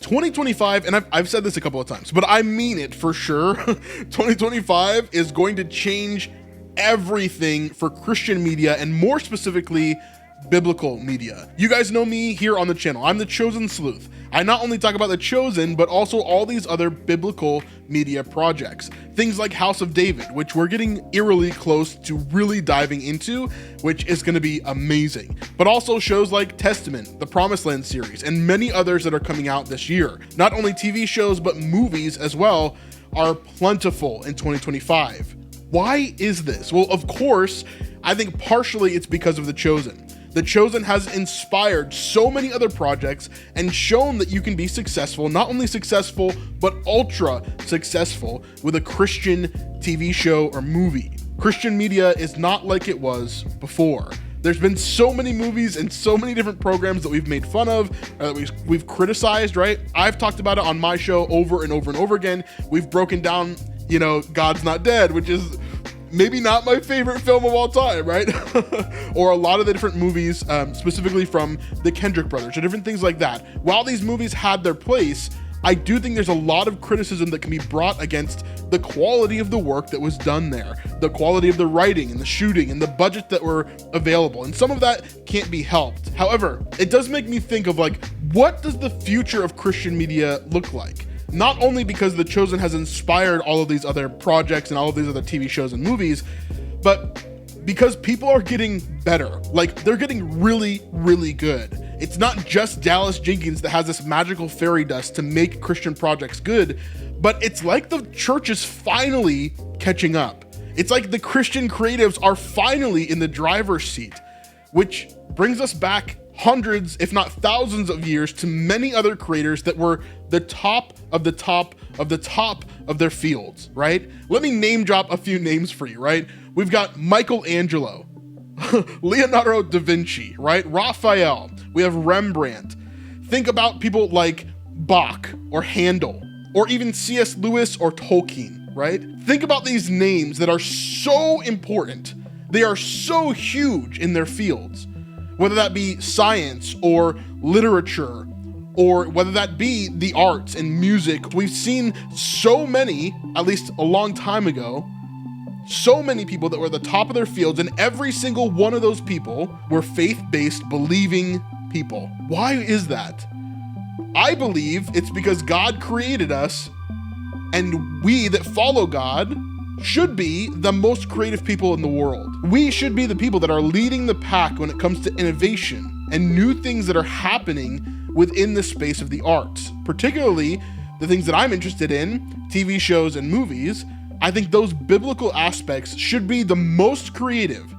2025, and I've said this a couple of times, but I mean it for sure. 2025 is going to change everything for Christian media, and more specifically, biblical media. You guys know me here on the channel. I'm the Chosen Sleuth. I not only talk about The Chosen, but also all these other biblical media projects. Things like House of David, which we're getting eerily close to really diving into, which is going to be amazing. But also shows like Testament, the Promised Land series, and many others that are coming out this year. Not only TV shows, but movies as well are plentiful in 2025. Why is this? Well, of course, I think partially it's because of The Chosen. The Chosen has inspired so many other projects and shown that you can be successful, not only successful, but ultra successful with a Christian TV show or movie. Christian media is not like it was before. There's been so many movies and so many different programs that we've made fun of, that we've criticized, right? I've talked about it on my show over and over and over again. We've broken down, God's Not Dead, which is maybe not my favorite film of all time, right? Or a lot of the different movies, specifically from the Kendrick brothers or different things like that. While these movies had their place, I do think there's a lot of criticism that can be brought against the quality of the work that was done there, the quality of the writing and the shooting and the budget that were available. And some of that can't be helped. However, it does make me think of what does the future of Christian media look like? Not only because The Chosen has inspired all of these other projects and all of these other TV shows and movies, but because people are getting better. They're getting really, really good. It's not just Dallas Jenkins that has this magical fairy dust to make Christian projects good, but it's like the church is finally catching up. It's like the Christian creatives are finally in the driver's seat, which brings us back hundreds, if not thousands of years to many other creators that were the top of the top of the top of their fields, right? Let me name drop a few names for you, right? We've got Michelangelo, Leonardo da Vinci, right? Raphael, we have Rembrandt. Think about people like Bach or Handel, or even C.S. Lewis or Tolkien, right? Think about these names that are so important. They are so huge in their fields. Whether that be science or literature, or whether that be the arts and music. We've seen so many, at least a long time ago, so many people that were at the top of their fields, and every single one of those people were faith-based, believing people. Why is that? I believe it's because God created us, and we that follow God should be the most creative people in the world. We should be the people that are leading the pack when it comes to innovation and new things that are happening within the space of the arts, particularly the things that I'm interested in, TV shows and movies. I think those biblical aspects should be the most creative,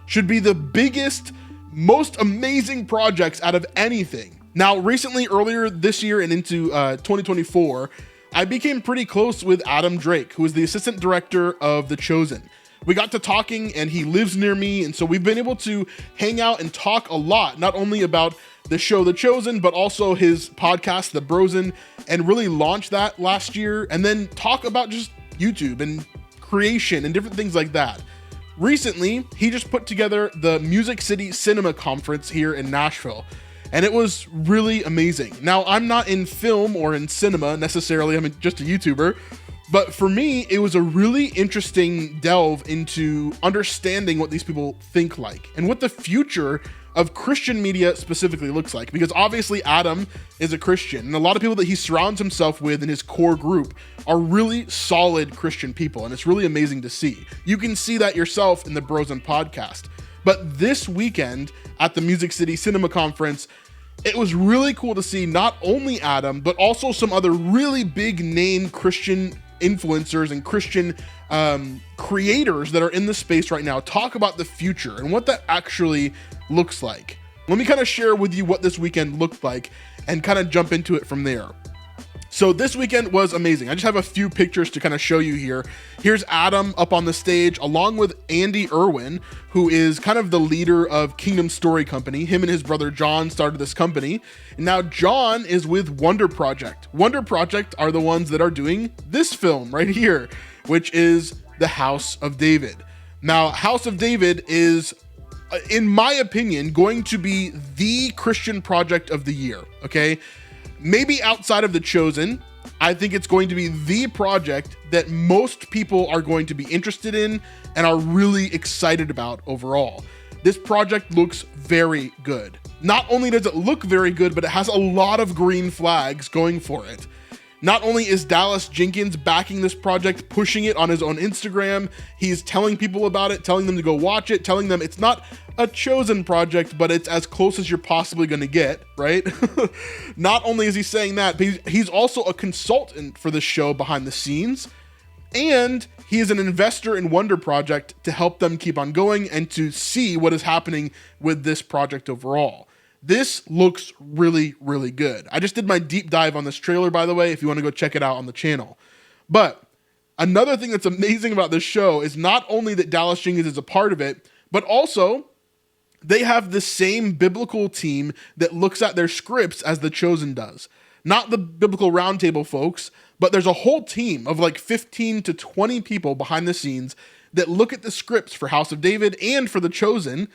should be the biggest, most amazing projects out of anything. Now, recently, earlier this year and into 2024, I became pretty close with Adam Drake, who is the assistant director of The Chosen. We got to talking, and he lives near me, and so we've been able to hang out and talk a lot, not only about the show The Chosen, but also his podcast, The Brosen, and really launch that last year, and then talk about just YouTube and creation and different things like that. Recently, he just put together the Music City Cinema Conference here in Nashville, and it was really amazing. Now, I'm not in film or in cinema necessarily, I'm just a YouTuber, but for me, it was a really interesting delve into understanding what these people think like and what the future of Christian media specifically looks like. Because obviously Adam is a Christian, and a lot of people that he surrounds himself with in his core group are really solid Christian people, and it's really amazing to see. You can see that yourself in the Brosen podcast. But this weekend at the Music City Cinema Conference, it was really cool to see not only Adam, but also some other really big name Christian influencers and Christian creators that are in the space right now talk about the future and what that actually looks like. Let me kind of share with you what this weekend looked like and kind of jump into it from there. So this weekend was amazing. I just have a few pictures to kind of show you here. Here's Adam up on the stage along with Andy Irwin, who is kind of the leader of Kingdom Story Company. Him and his brother John started this company. And now John is with Wonder Project. Wonder Project are the ones that are doing this film right here, which is The House of David. Now, House of David is, in my opinion, going to be the Christian project of the year, okay? Maybe outside of The Chosen, I think it's going to be the project that most people are going to be interested in and are really excited about overall. This project looks very good. Not only does it look very good, but it has a lot of green flags going for it. Not only is Dallas Jenkins backing this project, pushing it on his own Instagram, he's telling people about it, telling them to go watch it, telling them it's not a chosen project, but it's as close as you're possibly going to get, right? Not only is he saying that, but he's also a consultant for the show behind the scenes, and he is an investor in Wonder Project to help them keep on going and to see what is happening with this project overall. This looks really, really good. I just did my deep dive on this trailer, by the way, if you want to go check it out on the channel. But another thing that's amazing about this show is not only that Dallas Jenkins is a part of it, but also they have the same biblical team that looks at their scripts as The Chosen does. Not the Biblical Roundtable folks, but there's a whole team of like 15 to 20 people behind the scenes that look at the scripts for House of David and for The Chosen,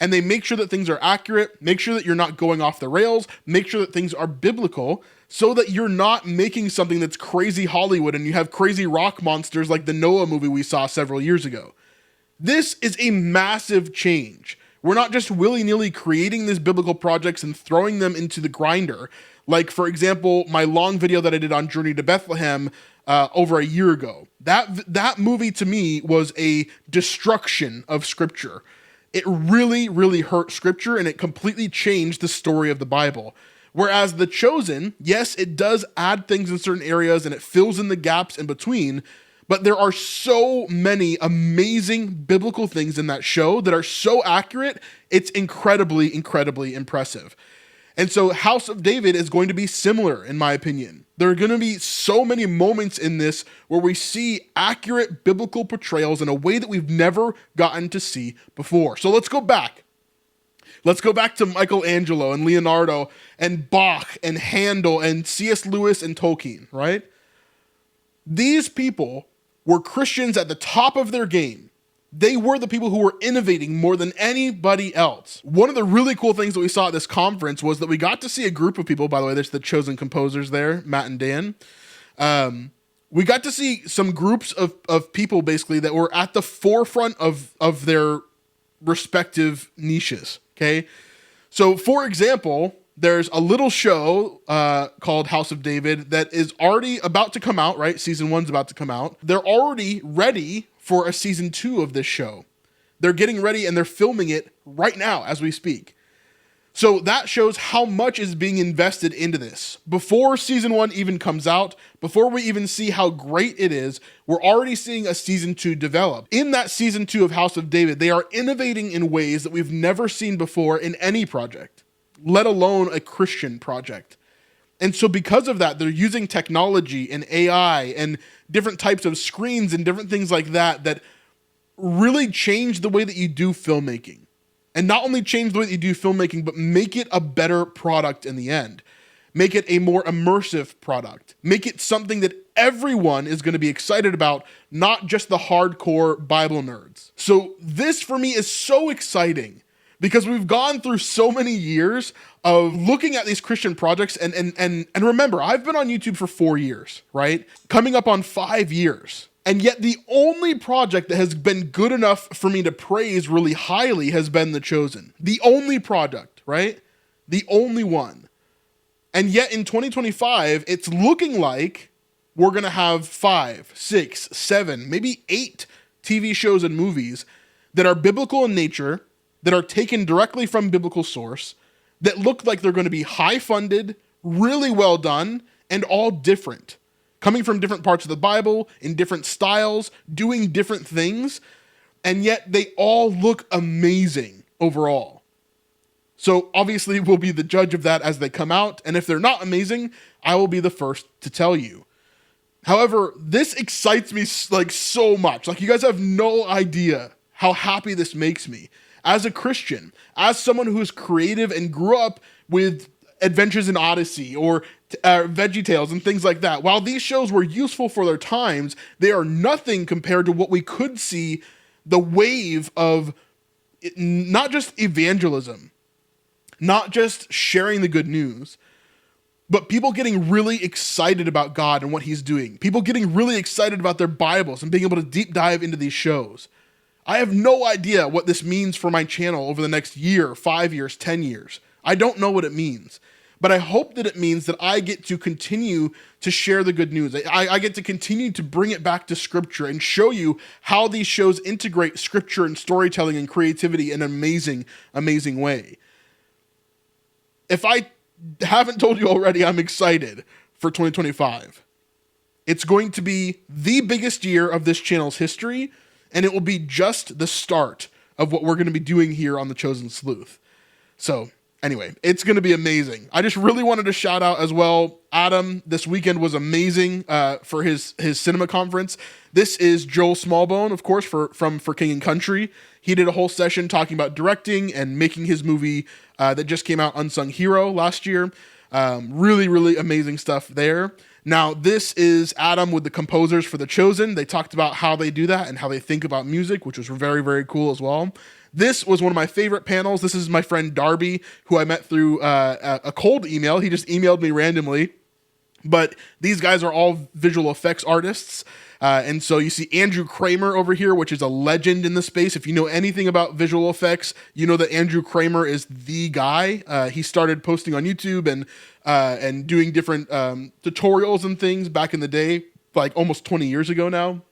and they make sure that things are accurate, make sure that you're not going off the rails, make sure that things are biblical, so that you're not making something that's crazy Hollywood and you have crazy rock monsters like the Noah movie we saw several years ago. This is a massive change. We're not just willy-nilly creating these biblical projects and throwing them into the grinder. Like, for example, my long video that I did on Journey to Bethlehem over a year ago. That movie to me was a destruction of scripture. It really, really hurt scripture and it completely changed the story of the Bible. Whereas The Chosen, yes, it does add things in certain areas and it fills in the gaps in between, but there are so many amazing biblical things in that show that are so accurate, it's incredibly, incredibly impressive. And so House of David is going to be similar, in my opinion. There are going to be so many moments in this where we see accurate biblical portrayals in a way that we've never gotten to see before. So let's go back. Let's go back to Michelangelo and Leonardo and Bach and Handel and C.S. Lewis and Tolkien, right? These people were Christians at the top of their game. They were the people who were innovating more than anybody else. One of the really cool things that we saw at this conference was that we got to see a group of people, by the way, there's the chosen composers there, Matt and Dan. We got to see some groups of people basically that were at the forefront of their respective niches, okay? So for example, there's a little show called House of David that is already about to come out, right? Season 1's about to come out. They're already ready for a season 2 of this show. They're getting ready and they're filming it right now as we speak. So that shows how much is being invested into this. Before season 1 even comes out, before we even see how great it is, we're already seeing a season 2 develop. In that season 2 of House of David, they are innovating in ways that we've never seen before in any project, let alone a Christian project. And so because of that, they're using technology and AI and different types of screens and different things like that that really change the way that you do filmmaking. And not only change the way that you do filmmaking, but make it a better product in the end. Make it a more immersive product. Make it something that everyone is going to be excited about, not just the hardcore Bible nerds. So this for me is so exciting because we've gone through so many years of looking at these Christian projects and remember, I've been on YouTube for 4 years, right? Coming up on 5 years. And yet the only project that has been good enough for me to praise really highly has been The Chosen. The only product, right? The only one. And yet in 2025, it's looking like we're going to have 5, 6, 7, maybe 8 TV shows and movies that are biblical in nature, that are taken directly from biblical source, that look like they're going to be high funded, really well done, and all different. Coming from different parts of the Bible, in different styles, doing different things, and yet they all look amazing overall. So obviously we'll be the judge of that as they come out, and if they're not amazing, I will be the first to tell you. However, this excites me like so much. Like you guys have no idea how happy this makes me. As a Christian, as someone who is creative and grew up with Adventures in Odyssey or VeggieTales and things like that, while these shows were useful for their times, they are nothing compared to what we could see the wave of not just evangelism, not just sharing the good news, but people getting really excited about God and what he's doing, people getting really excited about their Bibles and being able to deep dive into these shows. I have no idea what this means for my channel over the next year, 5 years, 10 years. I don't know what it means, but I hope that it means that I get to continue to share the good news. I get to continue to bring it back to scripture and show you how these shows integrate scripture and storytelling and creativity in an amazing, amazing way. If I haven't told you already, I'm excited for 2025. It's going to be the biggest year of this channel's history, and it will be just the start of what we're going to be doing here on The Chosen Sleuth. So anyway, it's going to be amazing. I just really wanted to shout out as well, Adam. This weekend was amazing for his cinema conference. This is Joel Smallbone, of course, for King and Country. He did a whole session talking about directing and making his movie that just came out, Unsung Hero, last year. Really, really amazing stuff there. Now, this is Adam with the composers for The Chosen. They talked about how they do that and how they think about music, which was very, very cool as well. This was one of my favorite panels. This is my friend Darby, who I met through a cold email. He just emailed me randomly. But these guys are all visual effects artists. And so you see Andrew Kramer over here, which is a legend in the space. If you know anything about visual effects, you know that Andrew Kramer is the guy. He started posting on YouTube and doing different tutorials and things back in the day, like almost 20 years ago now.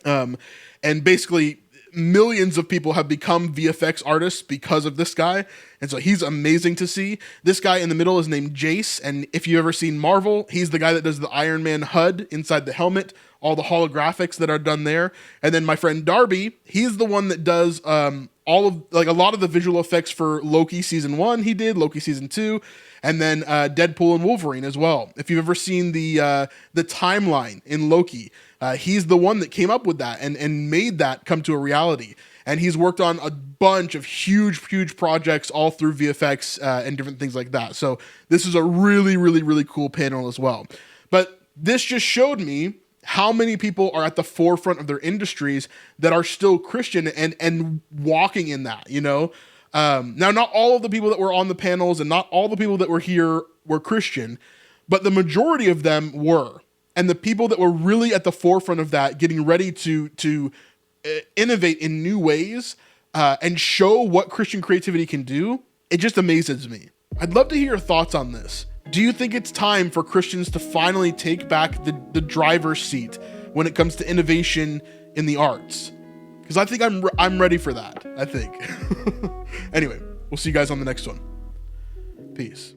And basically, millions of people have become VFX artists because of this guy. And so he's amazing to see. This guy in the middle is named Jace. And if you've ever seen Marvel, he's the guy that does the Iron Man HUD inside the helmet, all the holographics that are done there. And then my friend Darby, he's the one that does a lot of the visual effects for Loki season 1. He did Loki season 2, and then Deadpool and Wolverine as well. If you've ever seen the timeline in Loki, he's the one that came up with that and made that come to a reality. And he's worked on a bunch of huge projects all through VFX and different things like that. So this is a really, really, really cool panel as well. But this just showed me how many people are at the forefront of their industries that are still Christian and walking in that, you know? Now, not all of the people that were on the panels and not all the people that were here were Christian, but the majority of them were. And the people that were really at the forefront of that, getting ready to innovate in new ways and show what Christian creativity can do, it just amazes me. I'd love to hear your thoughts on this. Do you think it's time for Christians to finally take back the driver's seat when it comes to innovation in the arts? Because I think I'm ready for that, I think. Anyway, we'll see you guys on the next one. Peace.